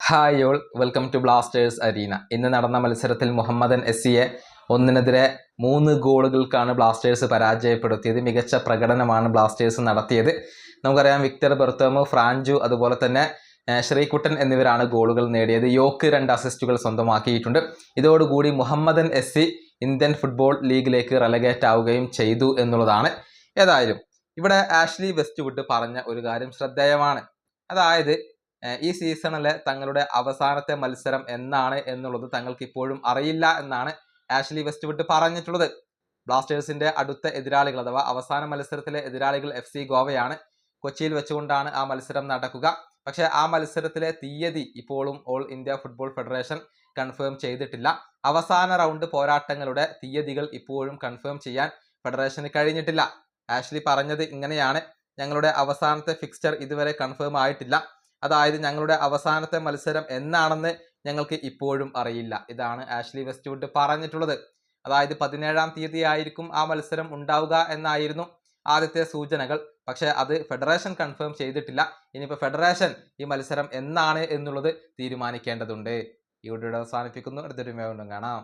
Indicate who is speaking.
Speaker 1: Hi all, welcome to Blasters Arena. ഇന്ന് നടന്ന മത്സരത്തിൽ മുഹമ്മദൻ എസ്സിയെ 1-നെതിരെ 3 ഗോളുകൾക്കാണ് ബ്ലാസ്റ്റേഴ്സ് പരാജയപ്പെടുത്തിയത്. മികച്ച പ്രകടനമാണ് ബ്ലാസ്റ്റേഴ്സ് നടത്തിയത്. നമുക്കറിയാം, വിക്ടർ ബെർത്തോമോ, ഫ്രാഞ്ചു, അതുപോലെ തന്നെ ശ്രീകുട്ടൻ എന്നിവരാണ് ഗോളുകൾ നേടിയത്. യോക്ക് 2 അസിസ്റ്റുകൾ സ്വന്തമാക്കിയിട്ടുണ്ട്. ഇതോടുകൂടി മുഹമ്മദൻ എസ്സി ഇന്ത്യൻ ഫുട്ബോൾ ലീഗിലേക്ക് റെലഗേറ്റ് ആവുകയും ചെയ്തു എന്നുള്ളതാണ്. ഏതായാലും ഇവിടെ ആഷ്ലി വെസ്റ്റ്വുഡ് പറഞ്ഞ ഒരു കാര്യം ശ്രദ്ധേയമാണ്. അതായത് ഈ സീസണിലെ തങ്ങളുടെ അവസാനത്തെ മത്സരം എന്നാണ് എന്നുള്ളത് തങ്ങൾക്ക് ഇപ്പോഴും അറിയില്ല എന്നാണ് ആഷ്ലി വെസ്റ്റ്വുഡ് പറഞ്ഞിട്ടുള്ളത്. ബ്ലാസ്റ്റേഴ്സിന്റെ അടുത്ത എതിരാളികൾ അഥവാ അവസാന മത്സരത്തിലെ എതിരാളികൾ FC ഗോവയാണ്. കൊച്ചിയിൽ വെച്ചുകൊണ്ടാണ് ആ മത്സരം നടക്കുക. പക്ഷേ ആ മത്സരത്തിലെ തീയതി ഇപ്പോഴും all India football federation confirm ചെയ്തിട്ടില്ല. അവസാന റൗണ്ട് പോരാട്ടങ്ങളുടെ തീയതികൾ ഇപ്പോഴും കൺഫേം ചെയ്യാൻ ഫെഡറേഷന് കഴിഞ്ഞിട്ടില്ല. ആഷ്ലി പറഞ്ഞത് ഇങ്ങനെയാണ്: ഞങ്ങളുടെ അവസാനത്തെ ഫിക്സ്ചർ ഇതുവരെ കൺഫേം ആയിട്ടില്ല. അതായത് ഞങ്ങളുടെ അവസാനത്തെ മത്സരം എന്നാണെന്ന് ഞങ്ങൾക്ക് ഇപ്പോഴും അറിയില്ല. ഇതാണ് ആഷ്ലി വെസ്റ്റ്വുഡ് പറഞ്ഞിട്ടുള്ളത്. അതായത് 17-ാം തീയതി ആയിരിക്കും ആ മത്സരം ഉണ്ടാവുക എന്നായിരുന്നു ആദ്യത്തെ സൂചനകൾ. പക്ഷെ അത് ഫെഡറേഷൻ കൺഫേം ചെയ്തിട്ടില്ല. ഇനിയിപ്പോൾ ഫെഡറേഷൻ ഈ മത്സരം എന്നാണ് എന്നുള്ളത് തീരുമാനിക്കേണ്ടതുണ്ട്. ഈ വീഡിയോ അവസാനിപ്പിക്കുന്നു. അടുത്തൊരു വീണ്ടും കാണാം.